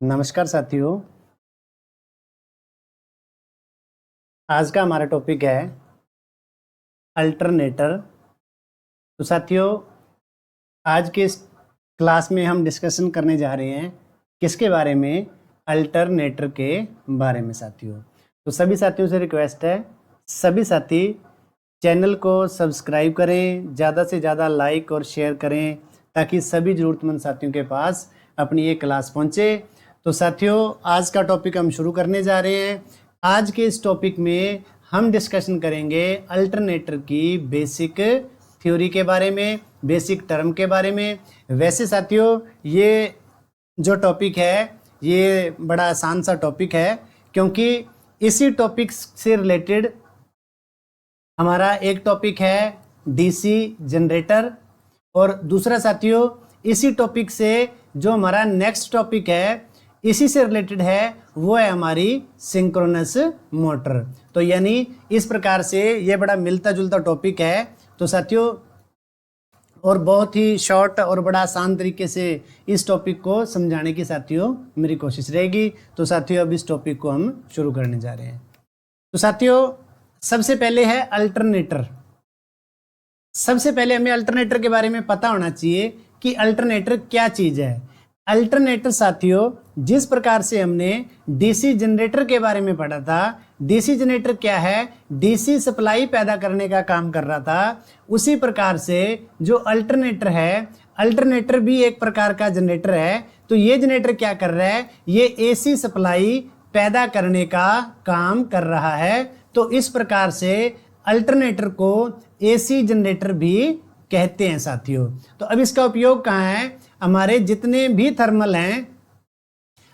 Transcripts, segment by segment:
नमस्कार साथियों। आज का हमारा टॉपिक है अल्टरनेटर। तो साथियों, आज के इस क्लास में हम डिस्कशन करने जा रहे हैं किसके बारे में? अल्टरनेटर के बारे में साथियों। तो सभी साथियों से रिक्वेस्ट है, सभी साथी चैनल को सब्सक्राइब करें, ज़्यादा से ज़्यादा लाइक और शेयर करें ताकि सभी ज़रूरतमंद साथियों के पास अपनी ये क्लास पहुँचे। तो साथियों, आज का टॉपिक हम शुरू करने जा रहे हैं। आज के इस टॉपिक में हम डिस्कशन करेंगे अल्टरनेटर की बेसिक थ्योरी के बारे में, बेसिक टर्म के बारे में। वैसे साथियों, ये जो टॉपिक है ये बड़ा आसान सा टॉपिक है, क्योंकि इसी टॉपिक से रिलेटेड हमारा एक टॉपिक है डीसी जनरेटर, और दूसरा साथियों इसी टॉपिक से जो हमारा नेक्स्ट टॉपिक है इसी से रिलेटेड है, वो है हमारी सिंक्रोनस मोटर। तो यानी इस प्रकार से ये बड़ा मिलता जुलता टॉपिक है। तो साथियों, और बहुत ही शॉर्ट और बड़ा आसान तरीके से इस टॉपिक को समझाने की साथियों मेरी कोशिश रहेगी। तो साथियों, अब इस टॉपिक को हम शुरू करने जा रहे हैं। तो साथियों, सबसे पहले है अल्टरनेटर। सबसे पहले हमें अल्टरनेटर के बारे में पता होना चाहिए कि अल्टरनेटर क्या चीज़ है। अल्टरनेटर साथियों, जिस प्रकार से हमने डीसी जनरेटर के बारे में पढ़ा था, डीसी जनरेटर क्या है? डीसी सप्लाई पैदा करने का काम कर रहा था। उसी प्रकार से जो अल्टरनेटर है, अल्टरनेटर भी एक प्रकार का जनरेटर है। तो ये जनरेटर क्या कर रहा है? ये एसी सप्लाई पैदा करने का काम कर रहा है। तो इस प्रकार से अल्टरनेटर को एसी जनरेटर भी कहते हैं साथियों। तो अब इसका उपयोग कहाँ है? हमारे जितने भी थर्मल हैं,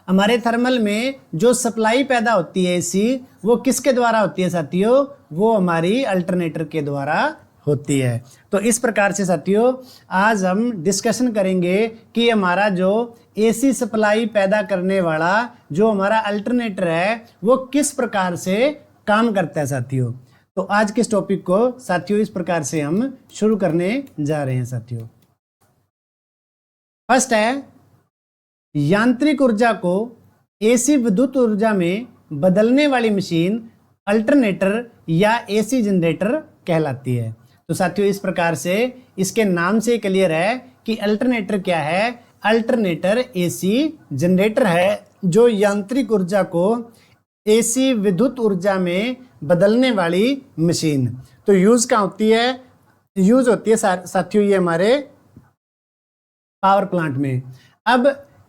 हमारे थर्मल में जो सप्लाई पैदा होती है एसी, वो किसके द्वारा होती है साथियों? वो हमारी अल्टरनेटर के द्वारा होती है। तो इस प्रकार से साथियों आज हम डिस्कशन करेंगे कि हमारा जो एसी सप्लाई पैदा करने वाला जो हमारा अल्टरनेटर है वो किस प्रकार से काम करता है साथियों। तो आज के इस टॉपिक को साथियों इस प्रकार से हम शुरू करने जा रहे हैं साथियों। फर्स्ट है, यांत्रिक ऊर्जा को एसी विद्युत ऊर्जा में बदलने वाली मशीन अल्टरनेटर या एसी जनरेटर कहलाती है। तो साथियों इस प्रकार से इसके नाम से क्लियर है कि अल्टरनेटर क्या है? अल्टरनेटर एसी जनरेटर है जो यांत्रिक ऊर्जा को एसी विद्युत ऊर्जा में बदलने वाली मशीन। तो यूज कहाँ होती है? यूज होती है साथियों ये हमारे पावर प्लांट में। अब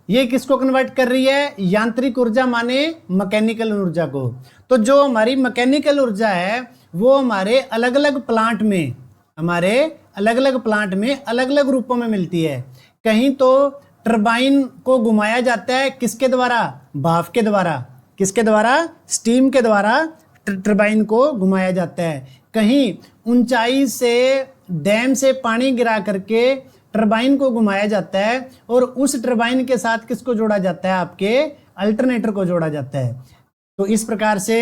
ये किसको कन्वर्ट कर रही है? यांत्रिक ऊर्जा माने मैकेनिकल ऊर्जा को। तो जो हमारी मैकेनिकल ऊर्जा है वो हमारे अलग अलग प्लांट में, हमारे अलग अलग प्लांट में अलग अलग रूपों में मिलती है। कहीं तो टरबाइन को घुमाया जाता है, किसके द्वारा? भाप के द्वारा। किसके द्वारा? स्टीम के द्वारा टरबाइन को घुमाया जाता है। कहीं ऊंचाई से डैम से पानी गिरा करके टरबाइन को घुमाया जाता है, और उस टरबाइन के साथ किसको जोड़ा जाता है? आपके अल्टरनेटर को जोड़ा जाता है। तो इस प्रकार से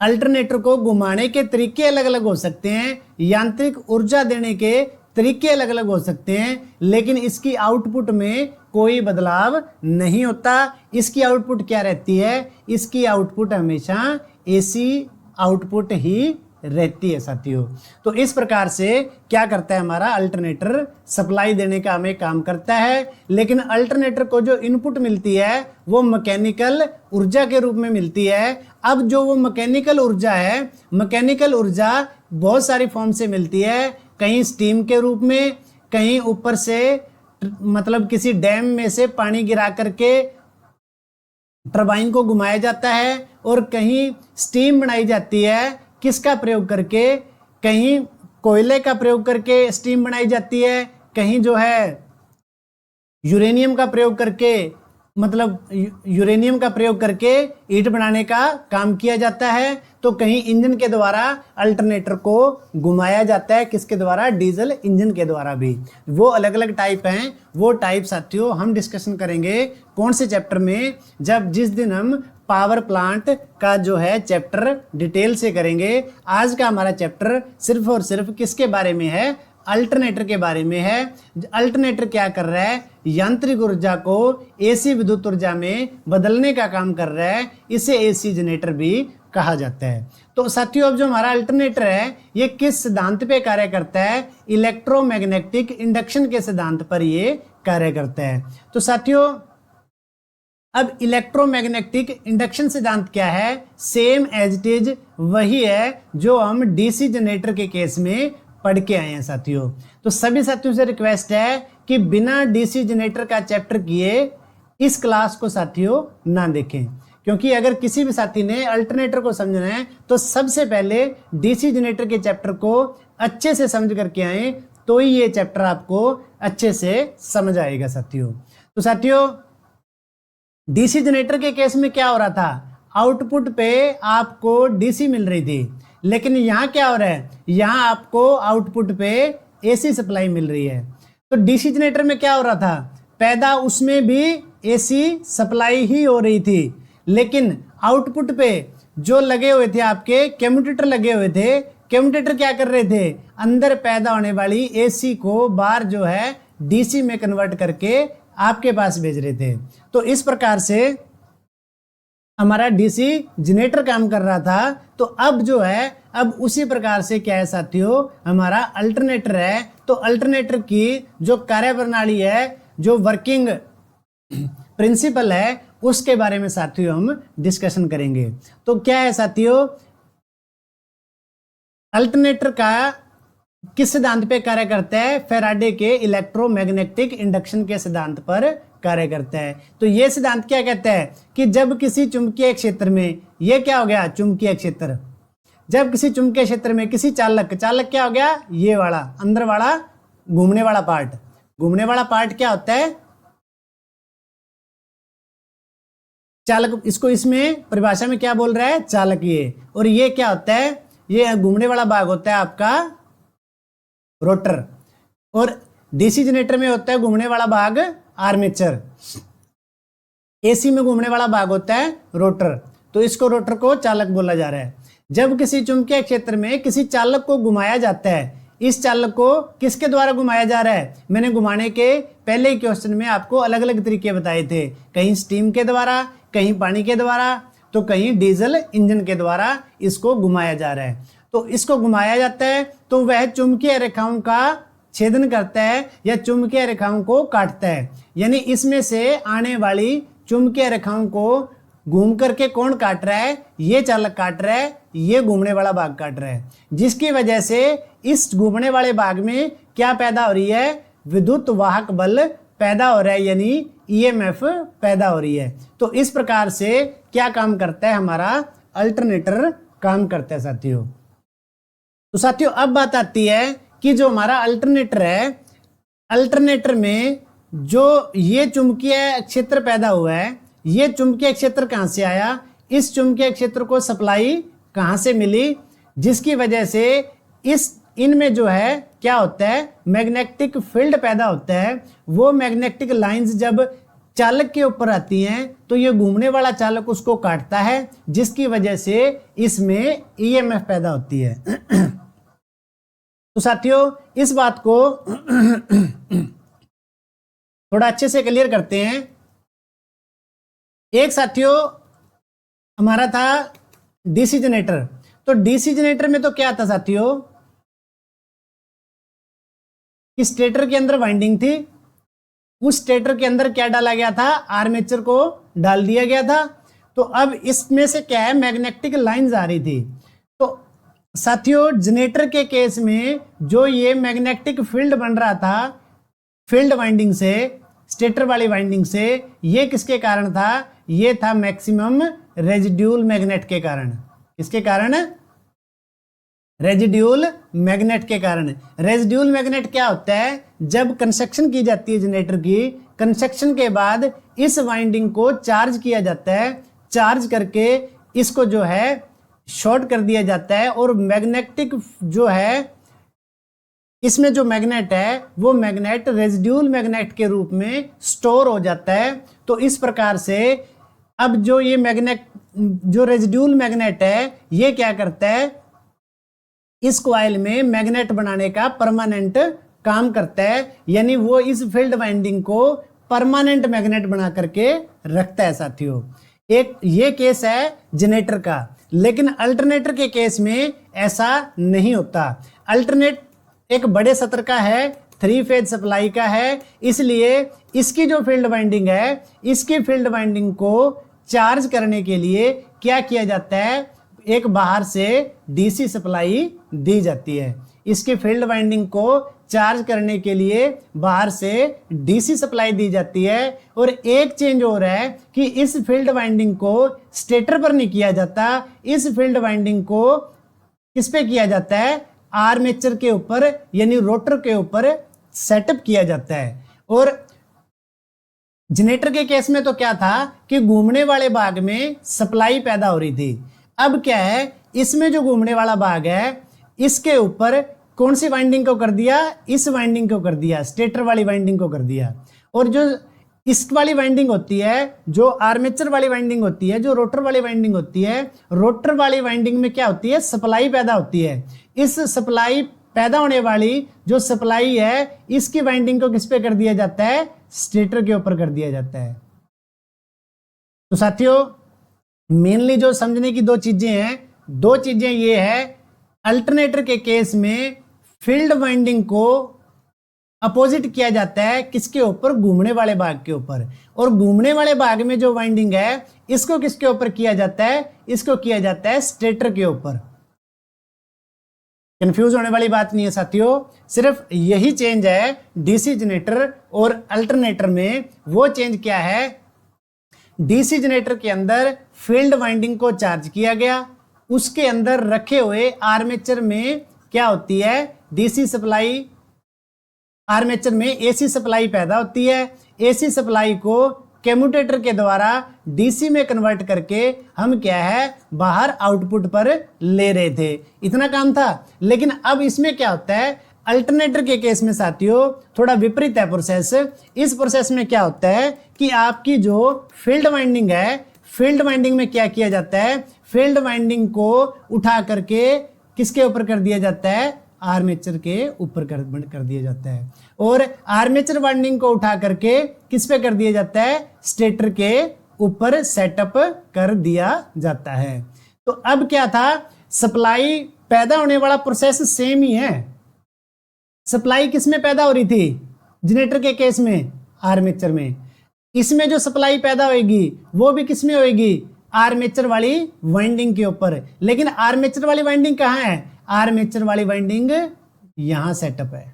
अल्टरनेटर को घुमाने के तरीके अलग अलग हो सकते हैं, यांत्रिक ऊर्जा देने के तरीके अलग अलग हो सकते हैं, लेकिन इसकी आउटपुट में कोई बदलाव नहीं होता। इसकी आउटपुट क्या रहती है? इसकी आउटपुट हमेशा एसी आउटपुट ही रहती है साथियों। तो इस प्रकार से क्या करता है हमारा अल्टरनेटर? सप्लाई देने का हमें काम करता है, लेकिन अल्टरनेटर को जो इनपुट मिलती है वो मैकेनिकल ऊर्जा के रूप में मिलती है। अब जो वो मैकेनिकल ऊर्जा है, मैकेनिकल ऊर्जा बहुत सारी फॉर्म से मिलती है। कहीं स्टीम के रूप में, कहीं ऊपर से मतलब किसी डैम में से पानी गिरा करके टरबाइन को घुमाया जाता है, और कहीं स्टीम बनाई जाती है किसका प्रयोग करके? कहीं कोयले का प्रयोग करके स्टीम बनाई जाती है, कहीं जो है यूरेनियम का प्रयोग करके, मतलब यूरेनियम का प्रयोग करके ईंट बनाने का काम किया जाता है। तो कहीं इंजन के द्वारा अल्टरनेटर को घुमाया जाता है, किसके द्वारा? डीजल इंजन के द्वारा भी। वो अलग अलग टाइप हैं। वो टाइप साथियों हम डिस्कशन करेंगे कौन से चैप्टर में? जिस दिन हम पावर प्लांट का जो है चैप्टर डिटेल से करेंगे। आज का हमारा चैप्टर सिर्फ और सिर्फ किसके बारे में है? अल्टरनेटर के बारे में है। अल्टरनेटर क्या कर रहा है, यांत्रिक ऊर्जा को एसी विद्युत ऊर्जा में बदलने का काम कर रहा है, इसे एसी जनरेटर भी कहा जाता है। तो साथियों अब जो हमारा अल्टरनेटर है ये किस सिद्धांत पे कार्य करता है, इलेक्ट्रोमैग्नेटिक इंडक्शन के सिद्धांत पर ये कार्य करता है। तो साथियों अब इलेक्ट्रोमैग्नेटिक इंडक्शन सिद्धांत क्या है, सेम एज इट इज वही है जो हम डीसी जनरेटर के केस में पढ़ के आए हैं साथियों। तो सभी साथियों से रिक्वेस्ट है कि बिना डीसी जनरेटर का चैप्टर किए इस क्लास को साथियों ना देखें, क्योंकि अगर किसी भी साथी ने अल्टरनेटर को समझना है तो सबसे पहले डीसी जनरेटर के चैप्टर को अच्छे से समझ करके आए, तो ही ये चैप्टर आपको अच्छे से समझ आएगा साथियों। तो साथियों डीसी जनरेटर के केस में क्या हो रहा था, आउटपुट पे आपको डीसी मिल रही थी, लेकिन यहाँ क्या हो रहा है, यहाँ आपको आउटपुट पे एसी सप्लाई मिल रही है। तो डीसी जनरेटर में क्या हो रहा था, पैदा उसमें भी एसी सप्लाई ही हो रही थी, लेकिन आउटपुट पे जो लगे हुए थे आपके कम्यूटेटर लगे हुए थे, कम्यूटेटर क्या कर रहे थे, अंदर पैदा होने वाली एसी को बाहर जो है डीसी में कन्वर्ट करके आपके पास भेज रहे थे। तो इस प्रकार से हमारा डीसी जनरेटर काम कर रहा था। तो अब जो है अब उसी प्रकार से क्या है साथियों, हमारा अल्टरनेटर है। तो अल्टरनेटर की जो कार्यप्रणाली है, जो वर्किंग प्रिंसिपल है, उसके बारे में साथियों हम डिस्कशन करेंगे। तो क्या है साथियों, अल्टरनेटर का किस सिद्धांत पे कार्य करता है, फैराडे के इलेक्ट्रोमैग्नेटिक इंडक्शन के सिद्धांत पर कार्य करता है। तो ये सिद्धांत क्या कहता है कि जब किसी चुंबकीय क्षेत्र में, ये क्या हो गया चुंबकीय क्षेत्र, जब किसी चुंबकीय क्षेत्र में किसी चालक क्या हो गया, ये वाला अंदर वाला घूमने वाला पार्ट, घूमने वाला पार्ट क्या होता है चालक, इसको इसमें परिभाषा में क्या बोल रहा है, चालक ये, और ये क्या होता है, ये घूमने वाला भाग होता है आपका रोटर, और डीसी जनरेटर में होता है घूमने वाला भाग आर्मेचर, एसी में घूमने वाला भाग होता है रोटर। तो इसको रोटर को चालक बोला जा रहा है। जब किसी चुंबकीय क्षेत्र में किसी चालक को घुमाया जाता है, इस चालक को किसके द्वारा घुमाया जा रहा है, मैंने घुमाने के पहले ही क्वेश्चन में आपको अलग अलग तरीके बताए थे, कहीं स्टीम के द्वारा, कहीं पानी के द्वारा, तो कहीं डीजल इंजन के द्वारा इसको घुमाया जा रहा है। तो इसको घुमाया जाता है तो वह चुंबकीय रेखाओं का छेदन करता है या चुंबकीय रेखाओं को काटता है, यानी इसमें से आने वाली चुंबकीय रेखाओं को घूम करके कौन काट रहा है, ये चालक काट रहा है, ये घूमने वाला भाग काट रहा है, जिसकी वजह से इस घूमने वाले भाग में क्या पैदा हो रही है, विद्युत वाहक बल पैदा हो रहा है, यानी ईएमएफ पैदा हो रही है। तो इस प्रकार से क्या काम करता है, हमारा अल्टरनेटर काम करता है साथियों। तो साथियों अब बात आती है कि जो हमारा अल्टरनेटर है, अल्टरनेटर में जो ये चुंबकीय क्षेत्र पैदा हुआ है, ये चुंबकीय क्षेत्र कहां से आया, इस चुंबकीय क्षेत्र को सप्लाई कहां से मिली, जिसकी वजह से इनमें जो है क्या होता है, मैग्नेटिक फील्ड पैदा होता है। वो मैग्नेटिक लाइंस जब चालक के ऊपर आती हैं तो ये घूमने वाला चालक उसको काटता है, जिसकी वजह से इसमें ईएमएफ पैदा होती है। तो साथियों इस बात को थोड़ा अच्छे से क्लियर करते हैं। एक साथियों हमारा था डीसी जनरेटर। तो डीसी जनरेटर में तो क्या था साथियों कि स्टेटर के अंदर वाइंडिंग थी, उस स्टेटर के अंदर क्या डाला गया था, आर्मेचर को डाल दिया गया था। तो अब इसमें से क्या है, मैग्नेटिक लाइंस आ रही थी। तो साथियों जनरेटर के केस में जो ये मैग्नेटिक फील्ड बन रहा था, फील्ड वाइंडिंग से, स्टेटर वाली वाइंडिंग से, ये किसके कारण था, ये था मैक्सिमम रेजिड्यूल मैग्नेट के कारण। किसके कारण, रेजिड्यूल मैग्नेट के कारण। रेजिड्यूल मैग्नेट क्या होता है, जब कंस्ट्रक्शन की जाती है जनरेटर की, कंस्ट्रक्शन के बाद इस वाइंडिंग को चार्ज किया जाता है, चार्ज करके इसको जो है शॉर्ट कर दिया जाता है, और मैग्नेटिक जो है इसमें जो मैग्नेट है वो मैग्नेट रेजिड्यूल मैग्नेट के रूप में स्टोर हो जाता है। तो इस प्रकार से अब जो ये मैग्नेट, जो रेजिड्यूल मैग्नेट है, ये क्या करता है, इस कॉइल में मैग्नेट बनाने का परमानेंट काम करता है, यानी वो इस फील्ड वाइंडिंग को परमानेंट मैग्नेट बना करके रखता है साथियों। एक ये केस है जनरेटर का, लेकिन अल्टरनेटर के केस में ऐसा नहीं होता। अल्टरनेट एक बड़े सत्र का है, 3 फेज सप्लाई का है, इसलिए इसकी जो फील्ड वाइंडिंग है, इसकी फील्ड वाइंडिंग को चार्ज करने के लिए क्या किया जाता है, एक बाहर से डीसी सप्लाई दी जाती है। इसकी फील्ड वाइंडिंग को चार्ज करने के लिए बाहर से डीसी सप्लाई दी जाती है। और एक चेंज हो रहा है कि इस फील्ड वाइंडिंग को स्टेटर पर नहीं किया जाता, इस फील्ड वाइंडिंग को किस पे किया जाता है, आर्मेचर के ऊपर यानी रोटर के ऊपर सेटअप किया जाता है। और जनरेटर के केस में तो क्या था कि घूमने वाले भाग में सप्लाई पैदा हो रही थी। अब क्या है, इसमें जो घूमने वाला भाग है इसके ऊपर कौन सी वाइंडिंग को कर दिया, इस वाइंडिंग को कर दिया, स्टेटर वाली वाइंडिंग को कर दिया। और जो इस वाली वाइंडिंग होती है, जो आर्मेचर वाली वाइंडिंग होती है, जो रोटर वाली वाइंडिंग होती है, रोटर वाली वाइंडिंग में क्या होती है, सप्लाई पैदा होती है। इस सप्लाई पैदा होने वाली जो सप्लाई है, इसकी वाइंडिंग को किस पे कर दिया जाता है, स्टेटर के ऊपर कर दिया जाता है। तो साथियों मेनली जो समझने की दो चीजें हैं, दो चीजें ये है, अल्टरनेटर के केस में फील्ड वाइंडिंग को अपोजिट किया जाता है किसके ऊपर, घूमने वाले भाग के ऊपर। और घूमने वाले भाग में जो वाइंडिंग है इसको किसके ऊपर किया जाता है, इसको किया जाता है स्टेटर के ऊपर। कंफ्यूज होने वाली बात नहीं है साथियों, सिर्फ यही चेंज है डीसी जनरेटर और अल्टरनेटर में। वो चेंज क्या है, डीसी जनरेटर के अंदर फील्ड वाइंडिंग को चार्ज किया गया, उसके अंदर रखे हुए आर्मेचर में क्या होती है, डीसी सप्लाई, आर्मेचर में एसी सप्लाई पैदा होती है। एसी सप्लाई को कम्यूटेटर के द्वारा डीसी में कन्वर्ट करके हम क्या है, बाहर आउटपुट पर ले रहे थे, इतना काम था। लेकिन अब इसमें क्या होता है, अल्टरनेटर के केस में साथियों थोड़ा विपरीत है प्रोसेस। इस प्रोसेस में क्या होता है कि आपकी जो फील्ड वाइंडिंग है, फील्ड वाइंडिंग में क्या किया जाता है, फील्ड वाइंडिंग को उठा करके किसके ऊपर कर दिया जाता है, आर्मेचर के ऊपर कर दिया जाता है। और आर्मेचर वाइंडिंग को उठा करके किस पे कर दिया जाता है, स्टेटर के ऊपर सेटअप कर दिया जाता है। तो अब क्या था, सप्लाई पैदा होने वाला प्रोसेस सेम ही है। सप्लाई किस में पैदा हो रही थी, जनरेटर के केस में आर्मेचर में। इसमें जो सप्लाई पैदा होगी वो भी किस में होगी, आर्मेचर वाली वाइंडिंग के ऊपर। लेकिन आर्मेचर वाली वाइंडिंग कहाँ है, आर्मेचर वाली वाइंडिंग यहां सेटअप है,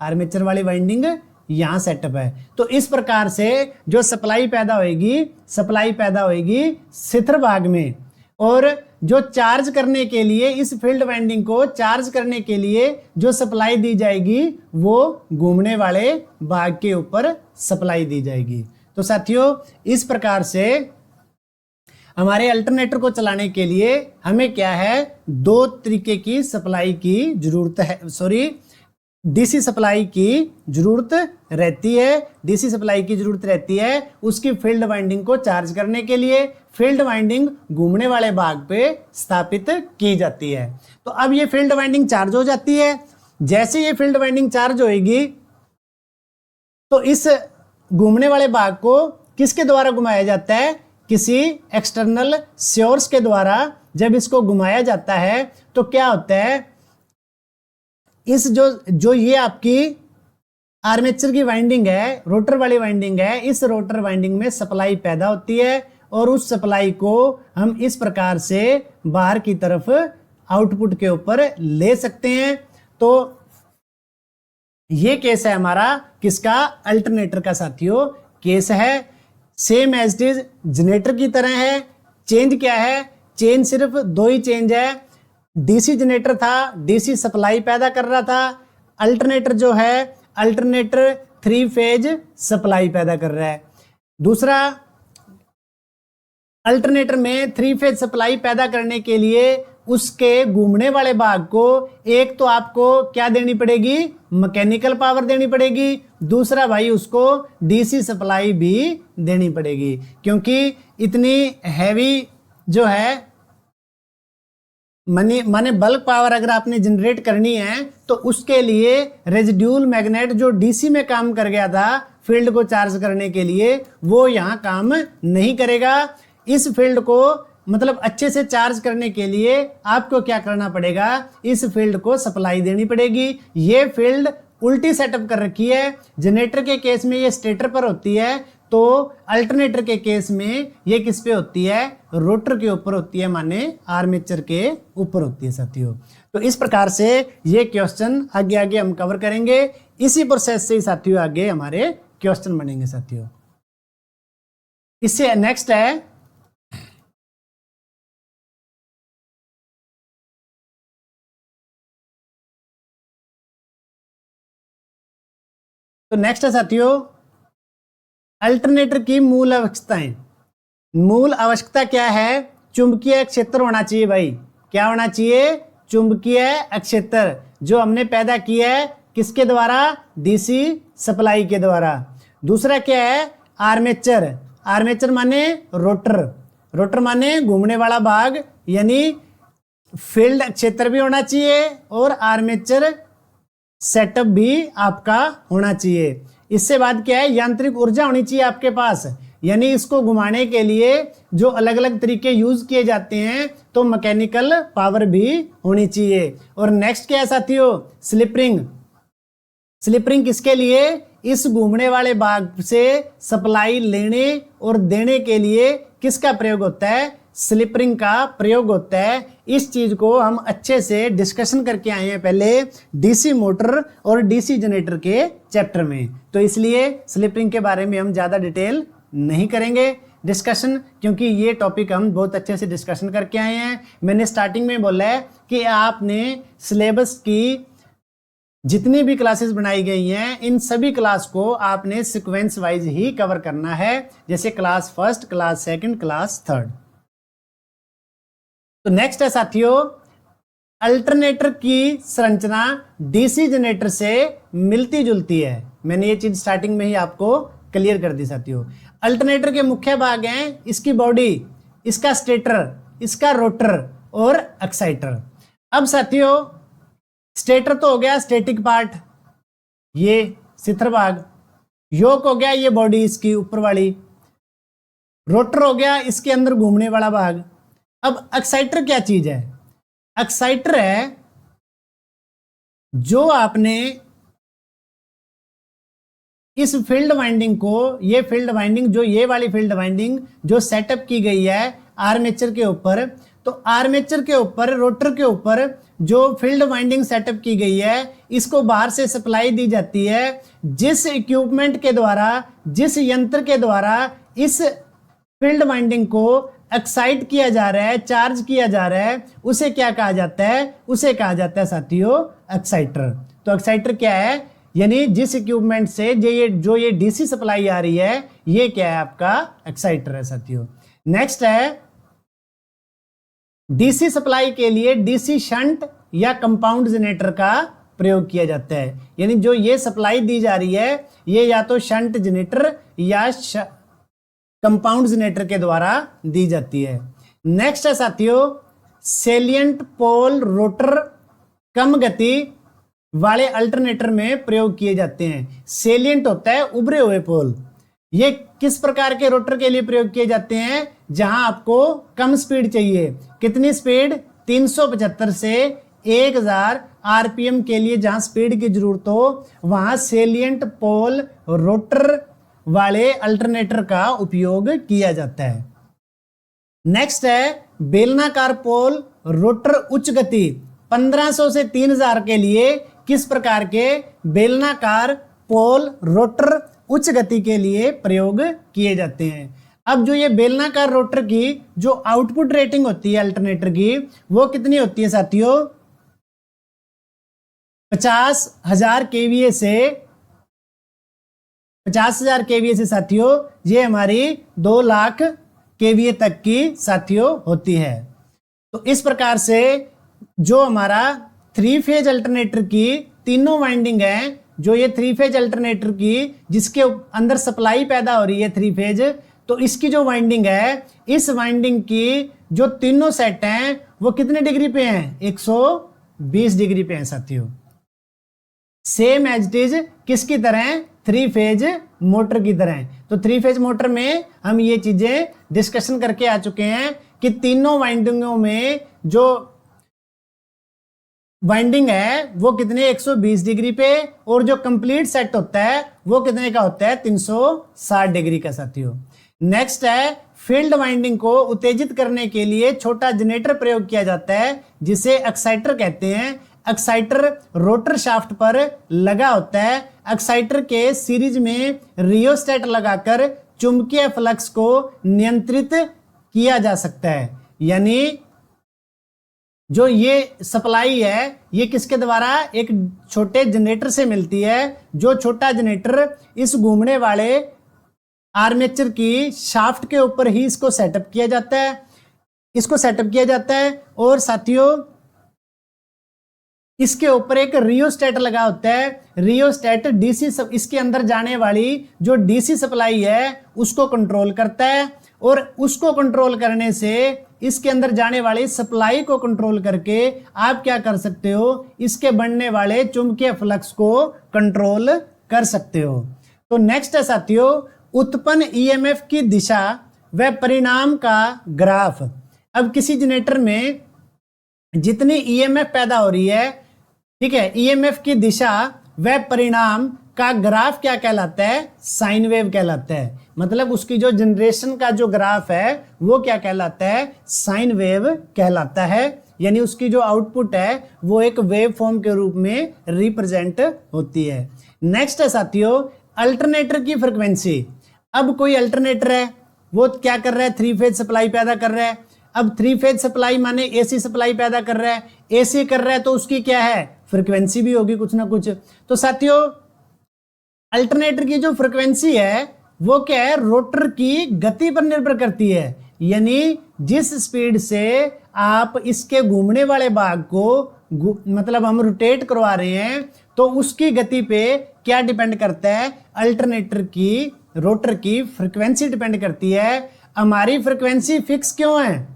आर्मेचर वाली वाइंडिंग यहां सेटअप है। तो इस प्रकार से जो सप्लाई पैदा होगी, सप्लाई पैदा होगी शिथिल भाग में। और जो चार्ज करने के लिए, इस फील्ड वाइंडिंग को चार्ज करने के लिए जो सप्लाई दी जाएगी वो घूमने वाले भाग के ऊपर सप्लाई दी जाएगी। तो साथियों इस प्रकार से हमारे अल्टरनेटर को चलाने के लिए हमें क्या है, दो तरीके की सप्लाई की जरूरत है, डीसी सप्लाई की जरूरत रहती है। डीसी सप्लाई की जरूरत रहती है उसकी फील्ड वाइंडिंग को चार्ज करने के लिए। फील्ड वाइंडिंग घूमने वाले भाग पे स्थापित की जाती है। तो अब ये फील्ड वाइंडिंग चार्ज हो जाती है। जैसे ये फील्ड वाइंडिंग चार्ज होगी तो इस घूमने वाले भाग को किसके द्वारा घुमाया जाता है, किसी एक्सटर्नल सोर्स के द्वारा। जब इसको घुमाया जाता है तो क्या होता है, इस जो ये आपकी आर्मेचर की वाइंडिंग है, रोटर वाली वाइंडिंग है, इस रोटर वाइंडिंग में सप्लाई पैदा होती है और उस सप्लाई को हम इस प्रकार से बाहर की तरफ आउटपुट के ऊपर ले सकते हैं। तो ये केस है हमारा किसका, अल्टरनेटर का साथियों केस है। Same as it is generator की तरह है। चेंज क्या है, चेंज सिर्फ दो ही चेंज है। डीसी जनरेटर था, डीसी सप्लाई पैदा कर रहा था। अल्टरनेटर जो है, अल्टरनेटर 3 फेज सप्लाई पैदा कर रहा है। दूसरा, अल्टरनेटर में 3 फेज सप्लाई पैदा करने के लिए उसके घूमने वाले भाग को एक तो आपको क्या देनी पड़ेगी, मैकेनिकल पावर देनी पड़ेगी। दूसरा भाई उसको डीसी सप्लाई भी देनी पड़ेगी, क्योंकि इतनी हैवी जो है माने बल्क पावर अगर आपने जनरेट करनी है तो उसके लिए रेजिड्यूल मैग्नेट जो डीसी में काम कर गया था फील्ड को चार्ज करने के लिए, वो यहाँ काम नहीं करेगा। इस फील्ड को मतलब अच्छे से चार्ज करने के लिए आपको क्या करना पड़ेगा, इस फील्ड को सप्लाई देनी पड़ेगी। ये फील्ड उल्टी सेटअप कर रखी है। जनरेटर के केस में ये स्टेटर पर होती है, तो अल्टरनेटर के केस में ये किस पे होती है, रोटर के ऊपर होती है, माने आर्मेचर के ऊपर होती है साथियों। तो इस प्रकार से ये क्वेश्चन आगे आगे हम कवर करेंगे। इसी प्रोसेस से साथियों आगे हमारे क्वेश्चन बनेंगे साथियों। इससे नेक्स्ट है तो नेक्स्ट है साथियों अल्टरनेटर की मूल आवश्यकताएं। मूल आवश्यकता क्या है, चुंबकीय क्षेत्र होना चाहिए भाई। क्या होना चाहिए, चुंबकीय क्षेत्र, जो हमने पैदा किया है किसके द्वारा, डीसी सप्लाई के द्वारा। दूसरा क्या है, आर्मेचर। आर्मेचर माने रोटर, रोटर माने घूमने वाला भाग, यानी फील्ड क्षेत्र भी होना चाहिए और आर्मेचर सेटअप भी आपका होना चाहिए। इससे बाद क्या है, यांत्रिक ऊर्जा होनी चाहिए आपके पास, यानी इसको घुमाने के लिए जो अलग अलग तरीके यूज किए जाते हैं, तो मैकेनिकल पावर भी होनी चाहिए। और नेक्स्ट क्या है साथियों, स्लिप रिंग। स्लिप रिंग किसके लिए, इस घूमने वाले भाग से सप्लाई लेने और देने के लिए किसका प्रयोग होता है, स्लिप रिंग का प्रयोग होता है। इस चीज को हम अच्छे से डिस्कशन करके आए हैं पहले डीसी मोटर और डीसी जनरेटर के चैप्टर में, तो इसलिए स्लिप रिंग के बारे में हम ज्यादा डिटेल नहीं करेंगे डिस्कशन, क्योंकि ये टॉपिक हम बहुत अच्छे से डिस्कशन करके आए हैं। मैंने स्टार्टिंग में बोला है कि आपने सिलेबस की जितनी भी क्लासेस बनाई गई हैं, इन सभी क्लास को आपने सीक्वेंस वाइज ही कवर करना है, जैसे class first, class second, class third. तो नेक्स्ट है साथियों, अल्टरनेटर की संरचना डीसी जनरेटर से मिलती जुलती है। मैंने ये चीज स्टार्टिंग में ही आपको क्लियर कर दी साथियों। अल्टरनेटर के मुख्य भाग हैं इसकी बॉडी, इसका स्टेटर, इसका रोटर और एक्साइटर। अब साथियों स्टेटर तो हो गया स्टैटिक पार्ट, ये शिथिल भाग, योक हो गया ये बॉडी इसकी ऊपर वाली, रोटर हो गया इसके अंदर घूमने वाला भाग। अब एक्साइटर क्या चीज है, एक्साइटर है जो आपने इस फील्ड वाइंडिंग को, ये फील्ड वाइंडिंग जो ये वाली फील्ड वाइंडिंग जो सेटअप की गई है आर्मेचर के ऊपर, तो आर्मेचर के ऊपर, रोटर के ऊपर जो फील्ड वाइंडिंग सेटअप की गई है, इसको बाहर से सप्लाई दी जाती है। जिस इक्विपमेंट के द्वारा, जिस यंत्र के द्वारा इस फील्ड वाइंडिंग को एक्साइट किया जा रहा है, चार्ज किया जा रहा है, उसे क्या कहा जाता है, उसे कहा जाता है साथियों एक्साइटर। तो एक्साइटर क्या है, यानी जिस इक्विपमेंट से जो ये डीसी सप्लाई आ रही है, ये क्या है आपका एक्साइटर है साथियों। नेक्स्ट है डीसी सप्लाई के लिए डीसी शंट या कंपाउंड जनरेटर का प्रयोग किया जाता है, यानी जो ये सप्लाई दी जा रही है ये या तो शंट जनरेटर या कंपाउंड जनरेटर के द्वारा दी जाती है। नेक्स्ट है साथियों सेलिएंट पोल रोटर कम गति वाले अल्टरनेटर में प्रयोग किए जाते हैं। सेलिएंट होता है उभरे हुए पोल, ये किस प्रकार के रोटर के लिए प्रयोग किए जाते हैं, जहां आपको कम स्पीड चाहिए। कितनी स्पीड, 375 से 1000 आरपीएम के लिए जहां स्पीड की जरूरत हो, वहां सेलिएंट पोल रोटर वाले अल्टरनेटर का उपयोग किया जाता है। नेक्स्ट है बेलनाकार पोल रोटर उच्च गति, 1500 से 3000 के लिए किस प्रकार के बेलनाकार पोल रोटर उच्च गति के लिए प्रयोग किए जाते हैं। अब जो ये बेलनाकार रोटर की जो आउटपुट रेटिंग होती है अल्टरनेटर की, वो कितनी होती है साथियों, 50,000 केवीए से 50,000 केवीए से साथियों ये हमारी 2 लाख केवीए तक की साथियों होती है। तो इस प्रकार से जो हमारा 3 फेज अल्टरनेटर की तीनों वाइंडिंग है, जो ये 3 फेज अल्टरनेटर की जिसके अंदर सप्लाई पैदा हो रही है 3 फेज, तो इसकी जो वाइंडिंग है, इस वाइंडिंग की जो तीनों सेट हैं वो कितने डिग्री पे हैं, 120 डिग्री पे हैं साथियों। सेम एज इट इज किसकी तरह, 3 फेज मोटर की तरह। तो 3 फेज मोटर में हम ये चीजें डिस्कशन करके आ चुके हैं कि तीनों वाइंडिंगों में जो वाइंडिंग है वो कितने, 120 डिग्री पे, और जो कंप्लीट सेट होता है वो कितने का होता है, 360 डिग्री का साथियों। नेक्स्ट है, फील्ड वाइंडिंग को उत्तेजित करने के लिए छोटा जनरेटर प्रयोग किया जाता है जिसे एक्साइटर कहते हैं। एक्साइटर रोटर शाफ्ट पर लगा होता है। एक्साइटर के सीरीज में रियोस्टेट लगाकर चुंबकीय फ्लक्स को नियंत्रित किया जा सकता है। यानी जो ये सप्लाई है ये किसके द्वारा, एक छोटे जनरेटर से मिलती है। जो छोटा जनरेटर इस घूमने वाले आर्मेचर की शाफ्ट के ऊपर ही इसको सेटअप किया जाता है, और साथियों इसके ऊपर एक रियोस्टेट लगा होता है। रियोस्टेट डीसी इसके अंदर जाने वाली जो डीसी सप्लाई है उसको कंट्रोल करता है, और उसको कंट्रोल करने से इसके अंदर जाने वाली सप्लाई को कंट्रोल करके आप क्या कर सकते हो, इसके बनने वाले चुंबकीय फ्लक्स को कंट्रोल कर सकते हो। तो नेक्स्ट है साथियों, उत्पन्न ईएमएफ की दिशा व परिणाम का ग्राफ। अब किसी जनरेटर में जितनी ईएमएफ पैदा हो रही है, ठीक है, ईएमएफ की दिशा व परिणाम का ग्राफ क्या कहलाता है, साइन वेव कहलाता है। मतलब उसकी जो जनरेशन का जो ग्राफ है वो क्या कहलाता है, साइन वेव कहलाता है। यानी उसकी जो आउटपुट है वो एक वेव फॉर्म के रूप में रिप्रेजेंट होती है। नेक्स्ट है साथियों, अल्टरनेटर की फ्रीक्वेंसी। अब कोई अल्टरनेटर है वो क्या कर रहा है, 3 फेज सप्लाई पैदा कर रहा है। अब 3 फेज सप्लाई माने एसी सप्लाई पैदा कर रहा है। एसी कर रहा है तो उसकी क्या है, फ्रीक्वेंसी भी होगी कुछ ना कुछ। तो साथियों अल्टरनेटर की जो फ्रीक्वेंसी है वो क्या है, रोटर की गति पर निर्भर करती है। यानी जिस स्पीड से आप इसके घूमने वाले भाग को मतलब हम रोटेट करवा रहे हैं तो उसकी गति पे क्या डिपेंड करता है, अल्टरनेटर की रोटर की फ्रीक्वेंसी डिपेंड करती है। हमारी फ्रीक्वेंसी फिक्स क्यों है,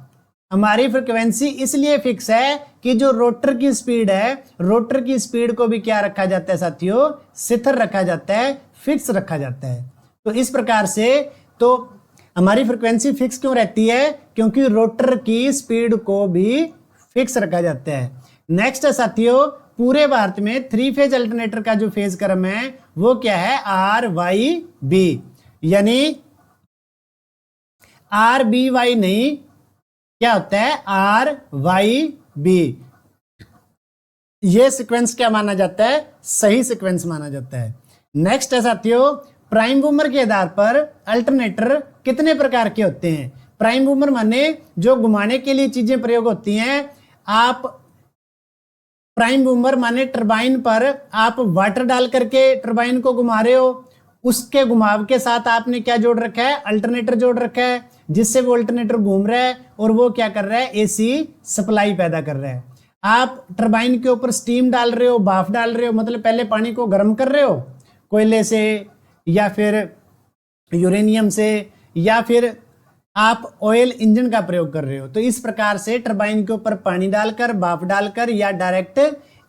हमारी फ्रीक्वेंसी इसलिए फिक्स है कि जो रोटर की स्पीड है, रोटर की स्पीड को भी क्या रखा जाता है साथियों, स्थिर रखा जाता है, फिक्स रखा जाता है। तो इस प्रकार से तो हमारी फ्रीक्वेंसी फिक्स क्यों रहती है, क्योंकि रोटर की स्पीड को भी फिक्स रखा जाता है। नेक्स्ट है साथियों, पूरे भारत में 3 फेज अल्टरनेटर का जो फेज क्रम है वो क्या है, RYB। यानी RBY नहीं, क्या होता है, RYB। ये सीक्वेंस क्या माना जाता है, सही सीक्वेंस माना जाता है। नेक्स्ट है साथियों, प्राइम मूवर के आधार पर अल्टरनेटर कितने प्रकार के होते हैं। प्राइम मूवर माने जो घुमाने के लिए चीजें प्रयोग होती हैं। आप प्राइम मूवर माने टरबाइन पर आप वाटर डाल करके टरबाइन को घुमा रहे हो, उसके घुमाव के साथ आपने क्या जोड़ रखा है, अल्टरनेटर जोड़ रखा है, जिससे वो अल्टरनेटर घूम रहा है और वो क्या कर रहा है, एसी सप्लाई पैदा कर रहा है। आप टरबाइन के ऊपर स्टीम डाल रहे हो, भाप डाल रहे हो, मतलब पहले पानी को गर्म कर रहे हो कोयले से या फिर यूरेनियम से, या फिर आप ऑयल इंजन का प्रयोग कर रहे हो। तो इस प्रकार से टरबाइन के ऊपर पानी डालकर, भाप डालकर या डायरेक्ट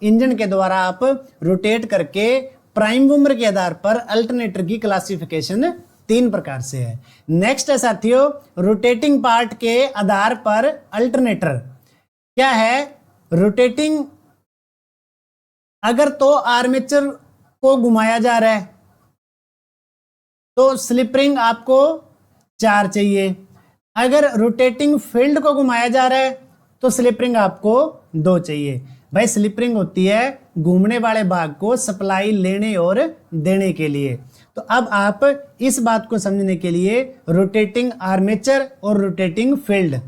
इंजन के द्वारा आप रोटेट करके प्राइम मूवर के आधार पर अल्टरनेटर की क्लासिफिकेशन 3 प्रकार से है। नेक्स्ट है साथियों, रोटेटिंग पार्ट के आधार पर अल्टरनेटर क्या है, रोटेटिंग अगर तो आर्मेचर को घुमाया जा रहा है तो स्लिप रिंग आपको 4 चाहिए। अगर रोटेटिंग फील्ड को घुमाया जा रहा है तो स्लिप रिंग आपको 2 चाहिए। भाई स्लिप रिंग होती है घूमने वाले भाग को सप्लाई लेने और देने के लिए। तो अब आप इस बात को समझने के लिए रोटेटिंग आर्मेचर और रोटेटिंग फील्ड,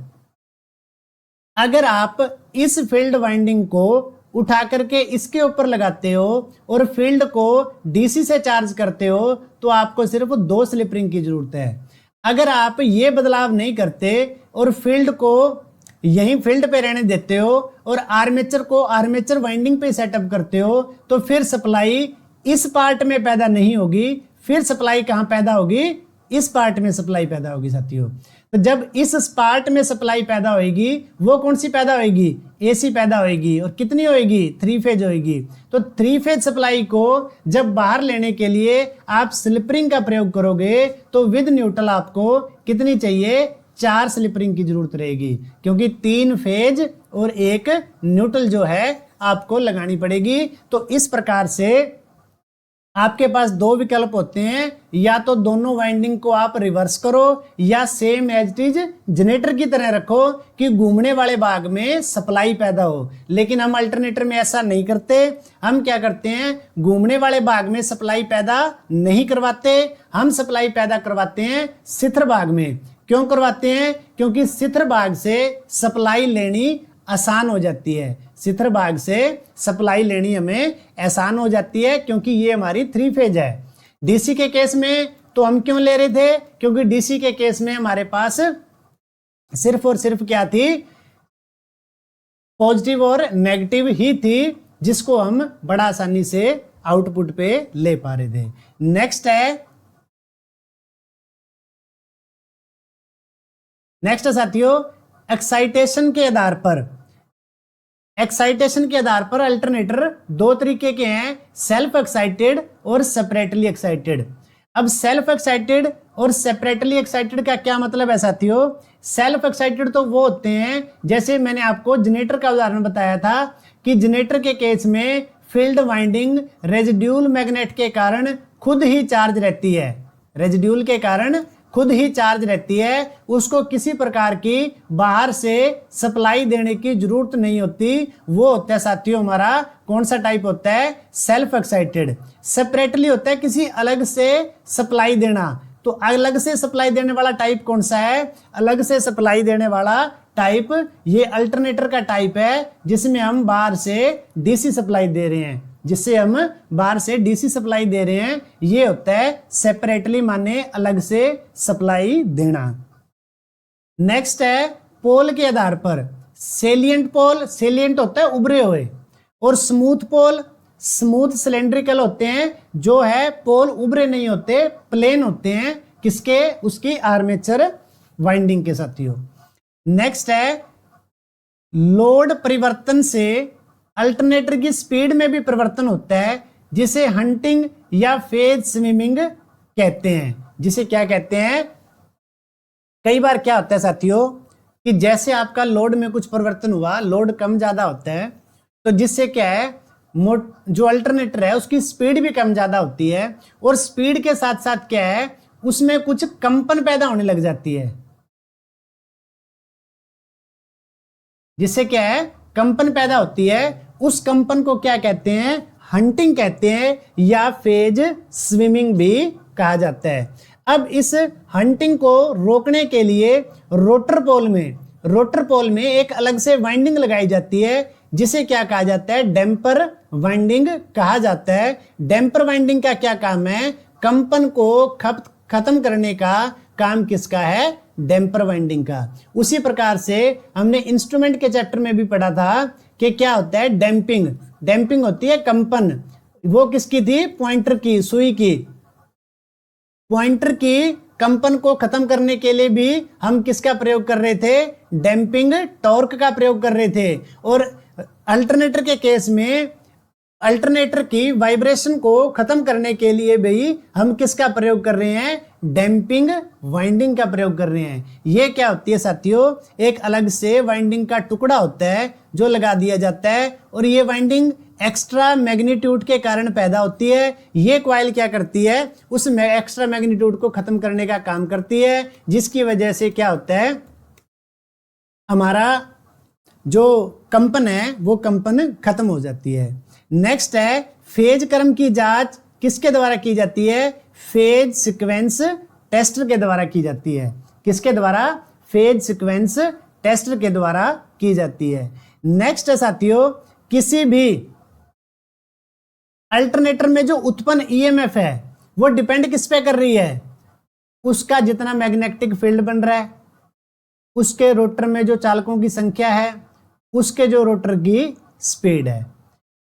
अगर आप इस फील्ड वाइंडिंग को उठा करके इसके ऊपर लगाते हो और फील्ड को डीसी से चार्ज करते हो तो आपको सिर्फ 2 स्लिप रिंग की जरूरत है। अगर आप ये बदलाव नहीं करते और फील्ड को यहीं फील्ड पे रहने देते हो और आर्मेचर को आर्मेचर वाइंडिंग पे सेटअप करते हो तो फिर सप्लाई इस पार्ट में पैदा नहीं होगी, फिर सप्लाई कहां पैदा होगी, इस पार्ट में सप्लाई पैदा होगी साथियों। तो तो जब इस स्पार्ट में सप्लाई पैदा होगी, वो कौन सी पैदा होगी? एसी पैदा होगी। और कितनी होगी? 3 फेज होगी। तो 3 फेज सप्लाई को जब बाहर लेने के लिए आप स्लिप रिंग का प्रयोग करोगे तो विद न्यूट्रल आपको कितनी चाहिए? 4 स्लिप रिंग की जरूरत रहेगी, क्योंकि 3 फेज और एक न्यूट्रल जो है आपको लगानी पड़ेगी। तो इस प्रकार से आपके पास 2 विकल्प होते हैं, या तो दोनों वाइंडिंग को आप रिवर्स करो या same as it is generator की तरह रखो कि घूमने वाले भाग में सप्लाई पैदा हो। लेकिन हम अल्टरनेटर में ऐसा नहीं करते। हम क्या करते हैं? घूमने वाले भाग में सप्लाई पैदा नहीं करवाते, हम सप्लाई पैदा करवाते हैं शिथिल भाग में। क्यों करवाते हैं? क्योंकि शिथिल भाग से सप्लाई लेनी आसान हो जाती है। शिथिल भाग से सप्लाई लेनी हमें आसान हो जाती है, क्योंकि ये हमारी 3 फेज है। डीसी के केस में तो हम क्यों ले रहे थे? क्योंकि डीसी के केस में हमारे पास सिर्फ और सिर्फ क्या थी? पॉजिटिव और नेगेटिव ही थी, जिसको हम बड़ा आसानी से आउटपुट पे ले पा रहे थे। नेक्स्ट है साथियों, एक्साइटेशन के आधार पर। एक्साइटेशन के आधार पर अल्टरनेटर 2 तरीके के हैं, सेल्फ एक्साइटेड और सेपरेटली एक्साइटेड। अब सेल्फ एक्साइटेड और सेपरेटली एक्साइटेड का क्या मतलब है साथियों? सेल्फ एक्साइटेड तो वो होते हैं, जैसे मैंने आपको जनरेटर का उदाहरण बताया था कि जनरेटर के केस में फील्ड वाइंडिंग रेजिड्यूल मैग्नेट के कारण खुद ही चार्ज रहती है। रेजिड्यूल के कारण खुद ही चार्ज रहती है, उसको किसी प्रकार की बाहर से सप्लाई देने की जरूरत नहीं होती। वो होता है साथियों हमारा कौन सा टाइप होता है? Self excited. सेपरेटली होता है किसी अलग से सप्लाई देना। तो अलग से सप्लाई देने वाला टाइप कौन सा है? अलग से सप्लाई देने वाला टाइप ये अल्टरनेटर का टाइप है, जिसमें हम बाहर से डीसी सप्लाई दे रहे हैं। जिससे हम बाहर से डीसी सप्लाई दे रहे हैं, ये होता है सेपरेटली, माने अलग से सप्लाई देना। नेक्स्ट है पोल के आधार पर। सेलिएंट पोल, सेलिएंट होता है उभरे हुए, और स्मूथ पोल, स्मूथ सिलेंड्रिकल होते हैं, जो है पोल उभरे नहीं होते, प्लेन होते हैं। किसके? उसकी आर्मेचर वाइंडिंग के साथियों। नेक्स्ट है लोड परिवर्तन से अल्टरनेटर की स्पीड में भी परिवर्तन होता है, जिसे हंटिंग या फेज स्विमिंग कहते हैं। जिसे क्या कहते हैं? कई बार क्या होता है साथियों कि जैसे आपका लोड में कुछ परिवर्तन हुआ, लोड कम ज्यादा होता है, तो जिससे क्या है, जो अल्टरनेटर है उसकी स्पीड भी कम ज्यादा होती है, और स्पीड के साथ साथ क्या है, उसमें कुछ कंपन पैदा होने लग जाती है। जिससे क्या है, कंपन पैदा होती है। उस कंपन को क्या कहते हैं? हंटिंग कहते हैं, या फेज स्विमिंग भी कहा जाता है। अब इस हंटिंग को रोकने के लिए रोटर पोल में एक अलग से वाइंडिंग लगाई जाती है, जिसे क्या कहा जाता है? डैम्पर वाइंडिंग कहा जाता है। डैम्पर वाइंडिंग का क्या काम है? कंपन को खत्म करने का काम किसका है? डैम्पर वाइंडिंग का। उसी प्रकार से हमने इंस्ट्रूमेंट के चैप्टर में भी पढ़ा था कि क्या होता है? डैम्पिंग। डैम्पिंग होती है कंपन। वो किसकी थी? पॉइंटर की, सुई की। पॉइंटर की कंपन को खत्म करने के लिए भी हम किसका प्रयोग कर रहे थे? डैम्पिंग टॉर्क का प्रयोग कर रहे थे। और अल्टरनेटर के केस में अल्टरनेटर की वाइब्रेशन को खत्म करने के लिए भी हम किसका प्रयोग कर रहे हैं? डैम्पिंग वाइंडिंग का प्रयोग कर रहे हैं। ये क्या होती है साथियों? एक अलग से वाइंडिंग का टुकड़ा होता है जो लगा दिया जाता है, और ये वाइंडिंग एक्स्ट्रा मैग्नीट्यूड के कारण पैदा होती है। ये कॉइल क्या करती है? उस एक्स्ट्रा मैग्नीट्यूड को खत्म करने का काम करती है, जिसकी वजह से क्या होता है, हमारा जो कंपन है वो कंपन खत्म हो जाती है। नेक्स्ट है फेज क्रम की जांच किसके द्वारा की जाती है? फेज सीक्वेंस टेस्टर के द्वारा की जाती है। किसके द्वारा? फेज सीक्वेंस टेस्टर के द्वारा की जाती है। नेक्स्ट है साथियों, किसी भी अल्टरनेटर में जो उत्पन्न ईएमएफ है वो डिपेंड किस पे कर रही है? उसका जितना मैग्नेटिक फील्ड बन रहा है, उसके रोटर में जो चालकों की संख्या है, उसके जो रोटर की स्पीड है।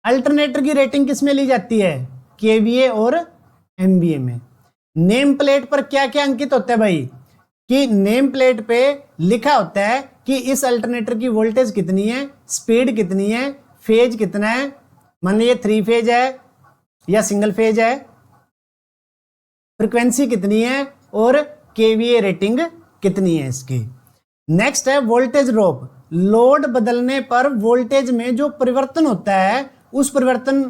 अल्टरनेटर की रेटिंग किस में ली जाती है? केवीए और एमवीए में। नेम प्लेट पर क्या क्या अंकित होता है भाई? कि नेम प्लेट पे लिखा होता है कि इस अल्टरनेटर की वोल्टेज कितनी है, स्पीड कितनी है, फेज कितना है, मान लीजिए 3 फेज है या सिंगल फेज है, फ्रीक्वेंसी कितनी है और केवीए रेटिंग कितनी है इसकी। नेक्स्ट है वोल्टेज ड्रॉप। लोड बदलने पर वोल्टेज में जो परिवर्तन होता है उस परिवर्तन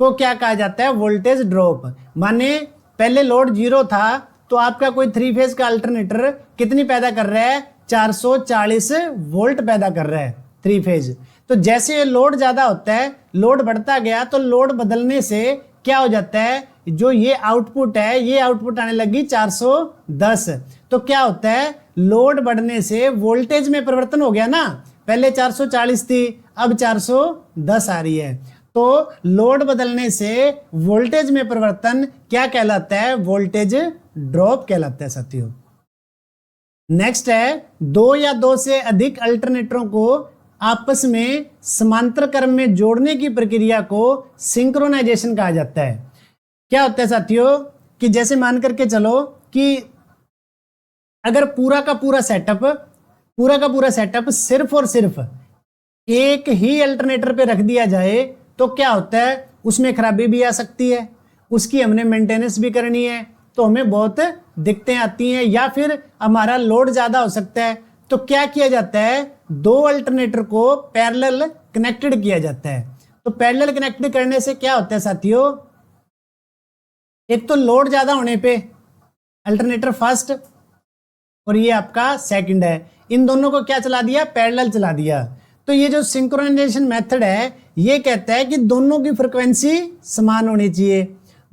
को क्या कहा जाता है, वोल्टेज ड्रॉप। माने पहले लोड 0 था तो आपका कोई 3 फेज का अल्टरनेटर कितनी पैदा कर रहा है, 440 वोल्ट पैदा कर रहा है 3 फेज। तो जैसे लोड ज्यादा होता है, लोड बढ़ता गया, तो लोड बदलने से क्या हो जाता है, जो ये आउटपुट है ये आउटपुट आने लगी 410। तो क्या होता है, लोड बढ़ने से वोल्टेज में परिवर्तन हो गया ना, पहले 440 थी अब 410 आ रही है। तो लोड बदलने से वोल्टेज में परिवर्तन क्या कहलाता है, वोल्टेज ड्रॉप कहलाता है साथियों। नेक्स्ट है 2 या 2 से अधिक अल्टरनेटरों को आपस में समांतर क्रम में जोड़ने की प्रक्रिया को सिंक्रोनाइजेशन कहा जाता है। क्या होता है साथियों कि जैसे मान करके चलो कि अगर पूरा का पूरा सेटअप सिर्फ और सिर्फ एक ही अल्टरनेटर पे रख दिया जाए तो क्या होता है, उसमें खराबी भी आ सकती है, उसकी हमने मेंटेनेंस भी करनी है तो हमें बहुत दिक्कतें आती हैं, या फिर हमारा लोड ज्यादा हो सकता है। तो क्या किया जाता है, 2 अल्टरनेटर को पैरेलल कनेक्टेड किया जाता है। तो पैरेलल कनेक्टेड करने से क्या होता है साथियों, एक तो लोड ज्यादा होने पे अल्टरनेटर फर्स्ट और ये आपका सेकंड है, इन दोनों को क्या चला दिया, पैरेलल चला दिया। तो ये जो सिंक्रोनाइजेशन मेथड है ये कहता है कि दोनों की फ्रीक्वेंसी समान होनी चाहिए,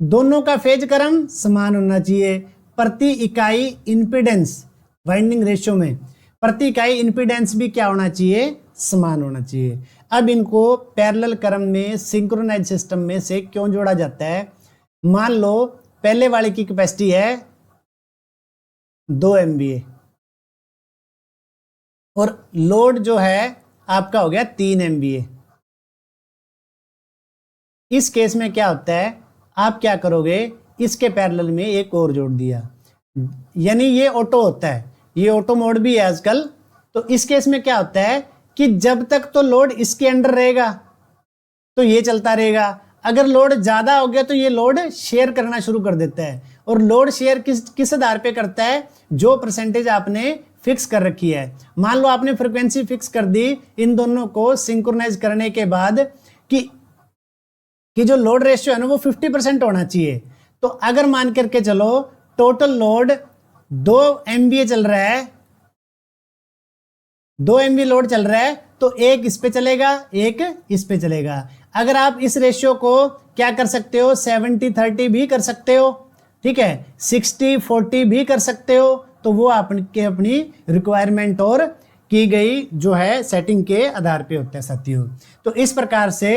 दोनों का फेज करंट समान होना चाहिए, प्रति इकाई इंपीडेंस वाइंडिंग रेशियो में प्रति इकाई इंपीडेंस भी क्या होना चाहिए, समान होना चाहिए। अब इनको पैरेलल क्रम में सिंक्रोनाइज सिस्टम में से क्यों जोड़ा जाता है, मान लो पहले वाले की कैपेसिटी है 2 MVA और लोड जो है आपका हो गया 3 MVA। इस केस में क्या होता है, आप क्या करोगे, इसके पैरेलल में एक और जोड़ दिया, यानी ये ऑटो होता है, ये ऑटो मोड भी है आजकल। तो इस केस में क्या होता है कि जब तक तो लोड इसके अंडर रहेगा तो ये चलता रहेगा, अगर लोड ज्यादा हो गया तो ये लोड शेयर करना शुरू कर देता है। और लोड शेयर किस आधार पे करता है, जो परसेंटेज आपने फिक्स कर रखी है। मान लो आपने फ्रीक्वेंसी फिक्स कर दी इन दोनों को सिंक्रोनाइज करने के बाद कि जो लोड रेशियो है ना वो 50% होना चाहिए। तो अगर मान करके चलो टोटल लोड 2 MVA चल रहा है, 2 MVA लोड चल रहा है, तो एक इस पे चलेगा एक इस पे चलेगा। अगर आप इस रेशियो को क्या कर सकते हो, 70-30 भी कर सकते हो, ठीक है, 60-40 भी कर सकते हो, तो वो अपनी रिक्वायरमेंट और की गई जो है सेटिंग के आधार पे होता है साथियों। तो इस प्रकार से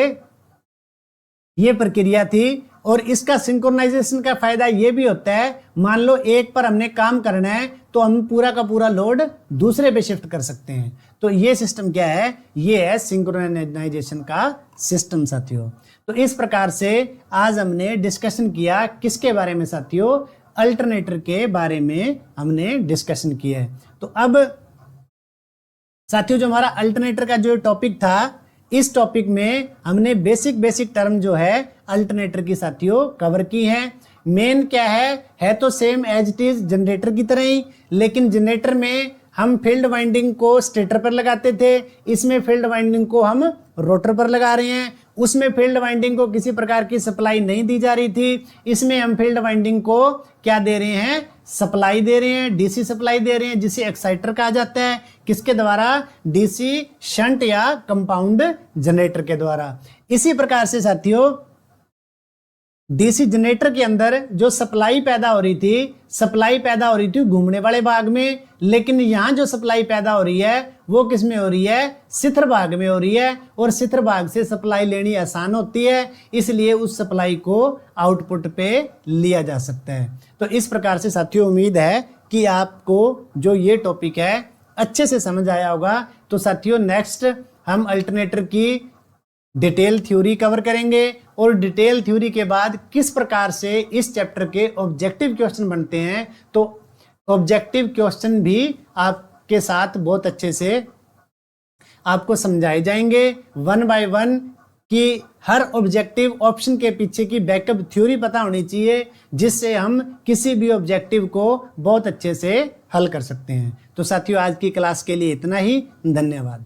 ये प्रक्रिया थी। और इसका सिंक्रोनाइजेशन का फायदा ये भी होता है, मान लो एक पर हमने काम करना है तो हम पूरा का पूरा लोड दूसरे पे शिफ्ट कर सकते हैं। तो ये सिस्टम क्या है, ये है सिंक्रोनाइजेशन का सिस्टम साथियों। तो इस प्रकार से आज हमने डिस्कशन किया किसके बारे में साथियों, अल्टरनेटर के बारे में हमने डिस्कशन किया है। तो अब साथियों जो हमारा अल्टरनेटर का जो टॉपिक था, इस टॉपिक में हमने बेसिक टर्म जो है अल्टरनेटर की साथियों कवर की है। मेन क्या है तो same as it is generator की तरह ही, लेकिन जनरेटर में हम फील्ड वाइंडिंग को स्टेटर पर लगाते थे, इसमें फील्ड वाइंडिंग को हम रोटर पर लगा रहे हैं। उसमें फील्ड वाइंडिंग को किसी प्रकार की सप्लाई नहीं दी जा रही थी, इसमें हम फील्ड वाइंडिंग को क्या दे रहे हैं, सप्लाई दे रहे हैं, डीसी सप्लाई दे रहे हैं, जिसे एक्साइटर कहा जाता है। किसके द्वारा, डीसी शंट या कंपाउंड जनरेटर के द्वारा। इसी प्रकार से साथियों डीसी जनरेटर के अंदर जो सप्लाई पैदा हो रही थी घूमने वाले भाग में, लेकिन यहां जो सप्लाई पैदा हो रही है वो किस में हो रही है, शिथिल भाग में हो रही है। और शिथिल भाग से सप्लाई लेनी आसान होती है, इसलिए उस सप्लाई को आउटपुट पे लिया जा सकता है। तो इस प्रकार से साथियों उम्मीद है कि आपको जो ये टॉपिक है अच्छे से समझ आया होगा। तो साथियों नेक्स्ट हम अल्टरनेटर की डिटेल थ्योरी कवर करेंगे और डिटेल थ्योरी के बाद किस प्रकार से इस चैप्टर के ऑब्जेक्टिव क्वेश्चन बनते हैं, तो ऑब्जेक्टिव क्वेश्चन भी आपके साथ बहुत अच्छे से आपको समझाए जाएंगे 1 बाय 1 कि हर ऑब्जेक्टिव ऑप्शन के पीछे की बैकअप थ्योरी पता होनी चाहिए, जिससे हम किसी भी ऑब्जेक्टिव को बहुत अच्छे से हल कर सकते हैं। तो साथियों, आज की क्लास के लिए इतना ही। धन्यवाद।